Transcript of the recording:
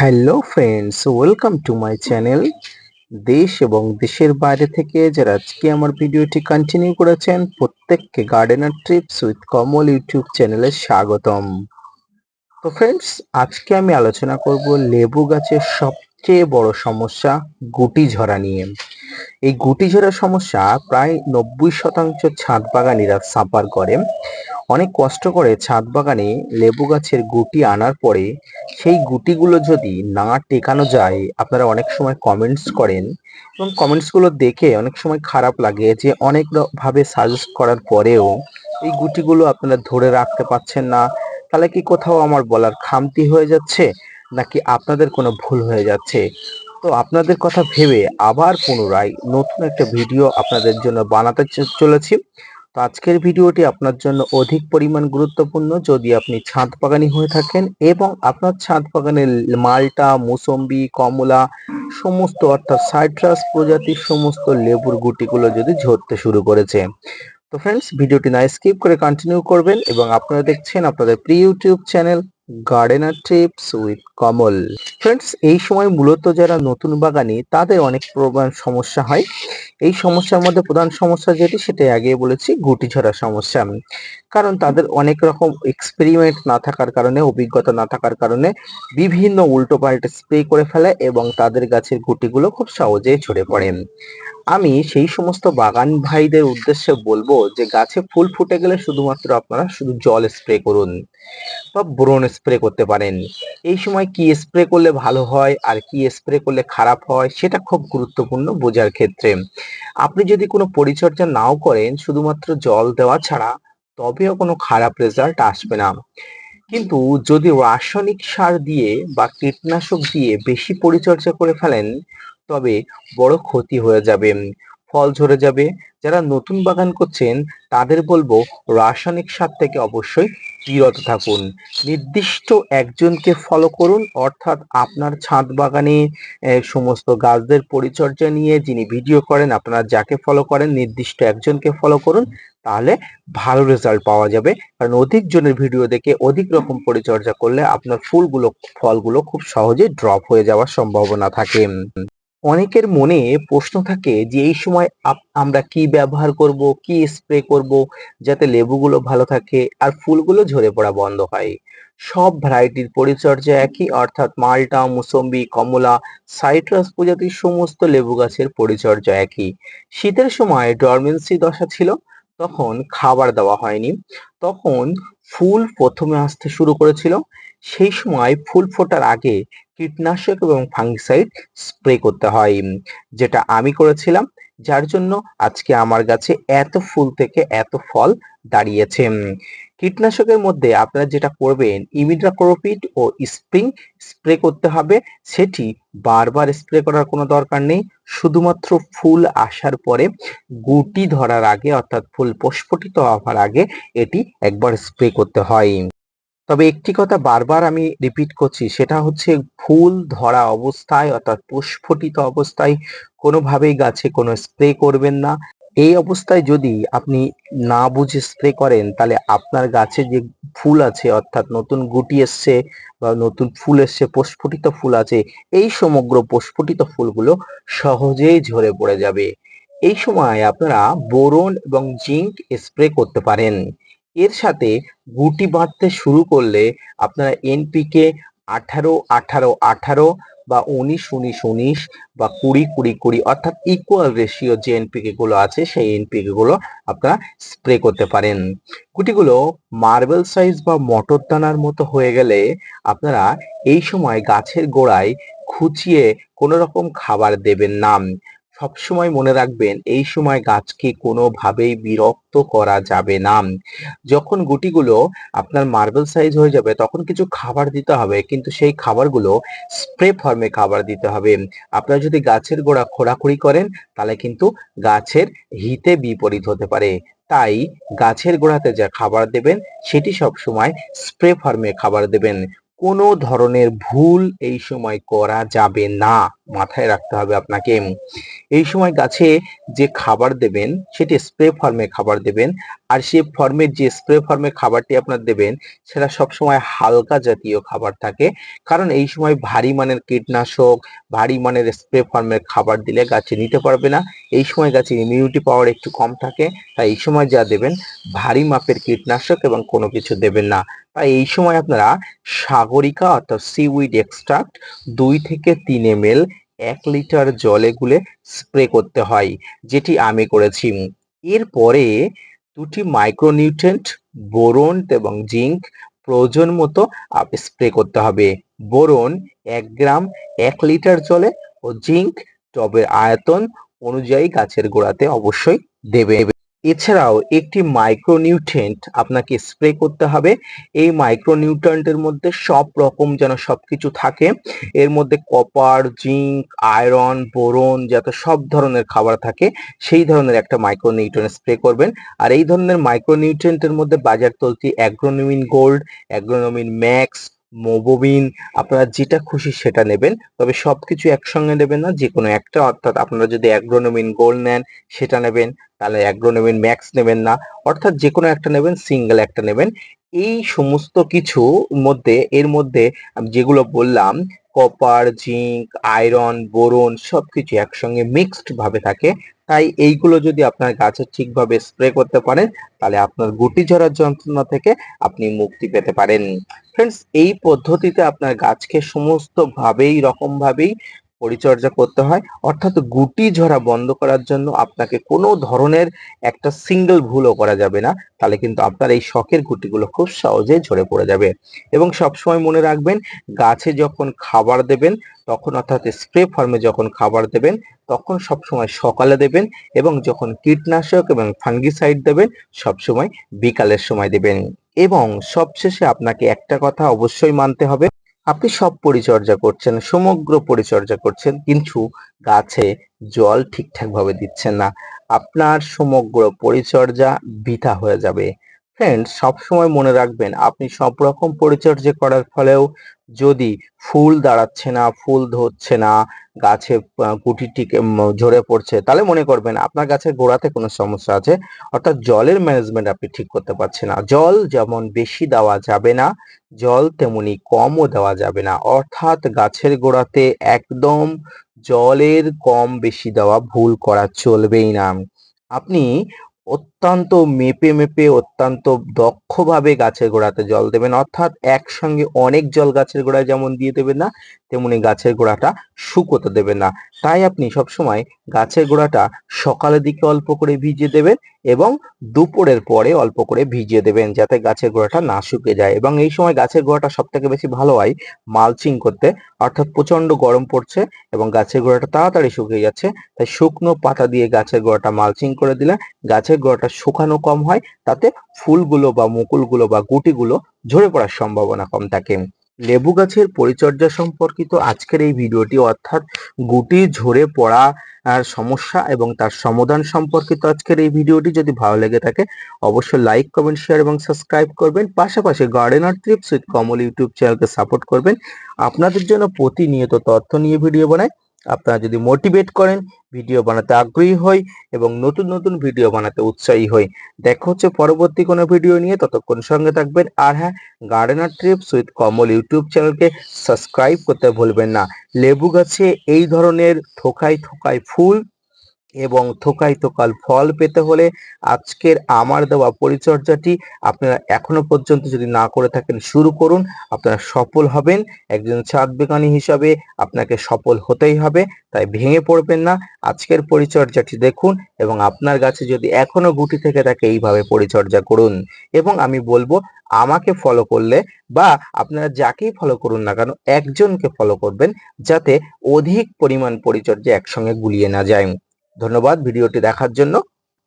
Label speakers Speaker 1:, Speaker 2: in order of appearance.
Speaker 1: Hello friends, welcome to my channel. দেশ এবং দেশের বাইরে থেকে যারা আজকে আমার ভিডিওটি কন্টিনিউ করেছেন প্রত্যেককে gardener TRIPS with Kamal YouTube চ্যানেলে স্বাগতম। তো ফ্রেন্ডস, আজকে আমি আলোচনা করব লেবু গাছের সবচেয়ে বড় সমস্যা গুটি ঝরা নিয়ে। এই গুটি ঝরা সমস্যা প্রায় 90% ছাদ বাগানিরা সাফার করে। অনেক কষ্ট করে ছাদ বাগানে লেবু গাছের গুটি আনার পরে সেই গুটিগুলো যদি না টেকানো যায়, আপনারা অনেক সময় কমেন্টস করেন এবং কমেন্টসগুলো দেখে অনেক সময় খারাপ লাগে যে অনেক ভাবে সাজেস্ট করার পরেও এই গুটিগুলো আপনারা ধরে রাখতে পারছেন না। তাহলে কি কোথাও আমার বলার খামতি হয়ে যাচ্ছে, নাকি আপনাদের কোনো ভুল হয়ে যাচ্ছে? তো আপনাদের কথা ভেবে আবার পুনরায় নতুন একটা ভিডিও আপনাদের জন্য বানাতে চলেছি। তো আজকের ভিডিওটি আপনার জন্য অধিক পরিমাণ গুরুত্বপূর্ণ যদি আপনি ছাদ বাগানি হয়ে থাকেন এবং আপনার ছাদ বাগানে মালটা, মুসম্বি, কমলা সমস্ত অর্থাৎ সাইট্রাস প্রজাতির সমস্ত লেবুর গুটিগুলো যদি ঝরতে শুরু করেছে। তো ফ্রেন্ডস, ভিডিওটি না স্কিপ করে কন্টিনিউ করবেন এবং আপনারা দেখছেন আপনাদের প্রিয় YouTube channel gardener tips with Kamal. Friends, এই সময় মূলত যারা নতুন বাগানি তাদের অনেক প্রধান সমস্যা হয়। এই সমস্যার মধ্যে প্রধান সমস্যা যেটি সেটাই আগে বলেছি, গুটি ঝরা সমস্যা। কারণ তাদের অনেক রকম এক্সপেরিমেন্ট না থাকার কারণে, অভিজ্ঞতা না থাকার কারণে বিভিন্ন উল্টো পাল্টা স্প্রে করে ফেলে এবং তাদের গাছের গুটিগুলো খুব সহজেই ঝরে পড়ে। আমি সেই সমস্ত বাগান ভাইদের উদ্দেশ্যে বলবো যে গাছে ফুল ফুটে গেলে শুধুমাত্র আপনারা শুধু জল স্প্রে করুন বা বোরন স্প্রে করতে পারেন। এই সময় কি স্প্রে করলে ভালো হয় আর কি স্প্রে করলে খারাপ হয় সেটা খুব গুরুত্বপূর্ণ বোঝার ক্ষেত্রে। আপনি যদি কোনো পরিচর্যা নাও করেন, শুধুমাত্র জল দেওয়া ছাড়া, তবেও কোনো খারাপ রেজাল্ট আসবে না। কিন্তু যদি রাসায়নিক সার দিয়ে বা কীটনাশক দিয়ে বেশি পরিচর্যা করে ফেলেন, তবে বড় ক্ষতি হয়ে যাবে, ফল ঝরে যাবে। যারা নতুন বাগান করছেন তাদের বলবো রাসায়নিক সার থেকে অবশ্যই বিরত থাকুন। নির্দিষ্ট একজনকে ফলো করুন, অর্থাৎ আপনার ছাদ বাগানে সমস্ত গাছদের পরিচর্যা নিয়ে যিনি ভিডিও করেন, আপনারা যাকে ফলো করেন নির্দিষ্ট একজনকে ফলো করুন, তাহলে ভালো রেজাল্ট পাওয়া যাবে। কারণ অধিক জনের ভিডিও দেখে অধিক রকম পরিচর্যা করলে আপনার ফলগুলো খুব সহজে ড্রপ হয়ে যাওয়ার সম্ভাবনা থাকে। অনেকের মনে প্রশ্ন থাকে যে এই সময় আমরা কি ব্যবহার করব, কি স্প্রে করব যাতে লেবুগুলো ভালো থাকে আর ফুলগুলো ঝরে পড়া বন্ধ হয়। সব ভ্যারাইটির পরিচর্যা একই, অর্থাৎ মালটা, মুসম্বি, কমলা, সাইট্রাস প্রজাতির সমস্ত লেবু গাছের পরিচর্যা একই। শীতের সময় ডরমেন্সি দশা ছিল, তখন খাবার দেওয়া হয়নি, তখন ফুল প্রথমে আসতে শুরু করেছিল। সেই সময় ফুল ফোটার আগে কীটনাশক এবং ফাঙ্গিসাইড স্প্রে করতে হয়, যেটা আমি করেছিলাম, যার জন্য আজকে আমার গাছে এত ফুল থেকে এত ফল দাঁড়িয়েছে। কীটনাশকের মধ্যে আপনারা যেটা করবেন, ইমিডাক্লোপিড ও স্প্রিং স্প্রে করতে হবে। সেটি বারবার স্প্রে করার কোনো দরকার নেই, শুধুমাত্র ফুল আসার পরে গুটি ধরার আগে অর্থাৎ ফুল প্রস্ফুটিত হওয়ার আগে এটি একবার স্প্রে করতে হয়। তবে একটি কথা বারবার আমি রিপিট করছি, সেটা হচ্ছে ফুল ধরা অবস্থায় অর্থাৎ প্রস্ফুটিত অবস্থায় কোনোভাবেই গাছে কোনো স্প্রে করবেন না। এই অবস্থায় যদি আপনি না বুঝে স্প্রে করেন, তাহলে আপনার গাছে যে ফুল আছে অর্থাৎ নতুন গুটি এসছে বা নতুন ফুল এসছে, প্রস্ফুটিত ফুল আছে, এই সমগ্র প্রস্ফুটিত ফুলগুলো সহজেই ঝরে পড়ে যাবে। এই সময় আপনারা বোরন এবং জিঙ্ক স্প্রে করতে পারেন। এর সাথে গুটি বাঁধতে শুরু করলে আপনারা এনপিকে 18-18-18 বা 19-19-19 বা 20-20-20 অর্থাৎ ইকুয়াল রেশিও যে এনপিকে গুলো আছে সেই এনপিকে গুলো আপনারা স্প্রে করতে পারেন। গুটিগুলো মার্বেল সাইজ বা মটর দানার মতো হয়ে গেলে আপনারা এই সময় গাছের গোড়ায় খুঁচিয়ে কোনো রকম খাবার দেবেন না। সবসময় মনে রাখবেন, এই সময় গাছকে কোনোভাবেই বিরক্ত করা যাবে না। যখন গুটিগুলো আপনার মার্বেল সাইজ হয়ে যাবে তখন কিছু খাবার দিতে হবে, কিন্তু সেই খাবারগুলো স্প্রে ফর্মে খাবার দিতে হবে। আপনারা যদি গাছের গোড়া খোঁড়াখুড়ি করেন, তাহলে কিন্তু গাছের হিতে বিপরীত হতে পারে। তাই গাছের গোড়াতে যা খাবার দেবেন সেটি সবসময় স্প্রে ফর্মে খাবার দেবেন। কোনো ধরনের ভুল এই সময় করা যাবে না, মাথায় রাখতে হবে আপনাকে। এই সময় গাছে যে খাবার দেবেন সেটি স্প্রে ফর্মে খাবার দেবেন, আর সে ফর্মের যে স্প্রে ফর্মে খাবারটি আপনার দেবেন সেটা সবসময় হালকা জাতীয় খাবার থাকে, কারণ এই সময় ভারী মানের কীটনাশক, ভারী মানের স্প্রে ফর্মের খাবার দিলে গাছে নিতে পারবে না। এই সময় গাছের ইমিউনিটি পাওয়ার একটু কম থাকে, তাই এই সময় যা দেবেন ভারী মাপের কীটনাশক এবং কোনো কিছু দেবেন না। তাই এই সময় আপনারা সাগরিকা অর্থাৎ সিউইড এক্সট্রাক্ট 2 থেকে 3 ml 1 লিটার জলে গুলে স্প্রে করতে হয়, যেটি আমি করেছি। এরপরে 2টি মাইক্রোনিউট্রিয়েন্ট বোরন এবং জিঙ্ক প্রয়োজন মতো স্প্রে করতে হবে। বোরন 1 গ্রাম 1 লিটার জলে ও জিঙ্ক টবের আয়তন অনুযায়ী গাছের গোড়াতে অবশ্যই দেবে। এছাড়াও একটি মাইক্রোনিউট্রিয়েন্ট আপনাকে স্প্রে করতে হবে। এই মাইক্রোনিউট্রিয়েন্টের মধ্যে সব রকম যেন সবকিছু থাকে, এর মধ্যে কপার, জিঙ্ক, আয়রন, বোরন যাতে সব ধরনের খাবার থাকে সেই ধরনের একটা মাইক্রোনিউট্রিয়েন্ট স্প্রে করবেন। আর এই ধরনের মাইক্রোনিউট্রিয়েন্টের মধ্যে বাজার চলতি অ্যাগ্রোনোমিন গোল্ড, অ্যাগ্রোনোমিন ম্যাক্স, মোবোবিন, আপনারা যেটা খুশি সেটা নেবেন, তবে সবকিছু একসঙ্গে নেবেন না, যে কোনো একটা। অর্থাৎ আপনারা যদি অ্যাগ্রোনোমিন গোল্ড নেন সেটা নেবেন, তাহলে অ্যাগ্রোনোমিন ম্যাক্স নেবেন না, অর্থাৎ যে কোনো একটা নেবেন, সিঙ্গেল একটা নেবেন। এই সমস্ত কিছু মধ্যে এর মধ্যে আমি যেগুলো বললাম কপার, জিঙ্ক, আয়রন, বোরন সবকিছু একসঙ্গে মিক্সড ভাবে থাকে, তাই এইগুলো যদি আপনার গাছে ঠিকভাবে স্প্রে করতে পারেন তাহলে আপনার গুটি ঝরার যন্ত্রণা থেকে আপনি মুক্তি পেতে পারেন। ফ্রেন্ডস, এই পদ্ধতিতে আপনার গাছকে সমস্ত ভাবেই রকম ভাবেই পরিচর্যা করতে হয়, অর্থাৎ গুটি ঝরা বন্ধ করার জন্য আপনাকে কোনো ধরনের একটা সিঙ্গেল ভুলও করা যাবে না, তাহলে কিন্তু আপনার এই শখের গুটিগুলো খুব সহজে ঝরে পড়ে যাবে। এবং সবসময় মনে রাখবেন, গাছে যখন খাবার দেবেন তখন, অর্থাৎ স্প্রে ফর্মে যখন খাবার দেবেন তখন সবসময় সকালে দেবেন, এবং যখন কীটনাশক এবং ফাঙ্গিসাইড দেবেন সবসময় বিকালের সময় দেবেন। এবং সবশেষে আপনাকে একটা কথা অবশ্যই মানতে হবে, আপনি সব পরিচর্যা করছেন, সমগ্র পরিচর্যা করছেন, কিন্তু গাছে জল ঠিকঠাক ভাবে দিচ্ছেন না, আপনার সমগ্র পরিচর্যা বৃথা হয়ে যাবে। ফ্রেন্ডস, সবসময় মনে রাখবেন, আপনি সব রকম পরিচর্যা করার ফলেও যদি ফুল দাঁড়াচ্ছে না, ফুল ধরছে না, গাছে গুটি টিকে ঝরে পড়ছে, তাহলে মনে করবেন আপনার গাছের গোড়াতে কোনো সমস্যা আছে, অর্থাৎ জলের ম্যানেজমেন্ট আপনি ঠিক করতে পারছেন না। জল যেমন বেশি দেওয়া যাবে না, জল তেমনি কমও দেওয়া যাবে না, অর্থাৎ গাছের গোড়াতে একদম জলের কম বেশি দেওয়া ভুল করা চলবেই না। আপনি অত্যন্ত মেপে মেপে অত্যন্ত দক্ষভাবে গাছের গোড়াতে জল দেবেন, অর্থাৎ একসঙ্গে অনেক জল গাছের গোড়ায় যেমন দিয়ে দেবেন না, তেমনি গাছের গোড়াটা শুকোতে দেবেন না। তাই আপনি সবসময় গাছের গোড়াটা সকালের দিকে অল্প করে ভিজিয়ে দেবেন এবং দুপুরের পরে অল্প করে ভিজিয়ে দেবেন, যাতে গাছের গোড়াটা না শুকিয়ে যায়। এবং এই সময় গাছের গোড়াটা সব থেকে বেশি ভালো হয় মালচিং করতে, অর্থাৎ প্রচন্ড গরম পড়ছে এবং গাছের গোড়াটা তাড়াতাড়ি শুকিয়ে যাচ্ছে, তাই শুকনো পাতা দিয়ে গাছের গোড়াটা মালচিং করে দিলে গাছের গোড়াটা শুকানো কম হয়, তাতে ফুলগুলো বা মুকুলগুলো বা গুটিগুলো ঝরে পড়ার সম্ভাবনা কম থাকে। লেবু গাছের পরিচর্যা সম্পর্কিত আজকের এই ভিডিওটি, অর্থাৎ গুটি ঝরে পড়া আর সমস্যা এবং তার সমাধান সম্পর্কিত আজকের এই ভিডিওটি যদি ভালো লেগে থাকে অবশ্যই লাইক, কমেন্ট, শেয়ার এবং সাবস্ক্রাইব করবেন। পাশাপাশি gardener TRIPS with Kamal YouTube চ্যানেলকে সাপোর্ট করবেন। আপনাদের জন্য প্রতিনিয়ত তথ্য নিয়ে ভিডিও বানাই। আপনারা যদি মোটিভেট করেন, ভিডিও বানাতে আগ্রহী হই এবং নতুন নতুন ভিডিও বানাতে উৎসাহী হই। দেখা হচ্ছে পরবর্তী কোনো ভিডিও নিয়ে, ততক্ষণ সঙ্গে থাকবেন। আর হ্যাঁ, gardener TRIPS with Kamal YouTube চ্যানেলকে সাবস্ক্রাইব করতে ভুলবেন না। লেবু গাছে এই ধরনের থোকায় থোকায় ফুল এবং থোকায় থোকায় ফল পেতে হলে আজকের আমার দেওয়া পরিচর্যাটি আপনারা এখনো পর্যন্ত যদি না করে থাকেন শুরু করুন, আপনারা সফল হবেন। একজন ছাদ বাগানী হিসাবে আপনাকে সফল হতেই হবে, তাই ভেঙে পড়বেন না। আজকের পরিচর্যাটি দেখুন এবং আপনার গাছে যদি এখনো গুটি থেকে থাকে এইভাবে পরিচর্যা করুন। এবং আমি বলবো, আমাকে ফলো করলে বা আপনারা যাকেই ফলো করুন না কেন একজনকে ফলো করবেন, যাতে অধিক পরিমাণ পরিচর্যা একসঙ্গে গুলিয়ে না যায়। ধন্যবাদ ভিডিওটি দেখার জন্য।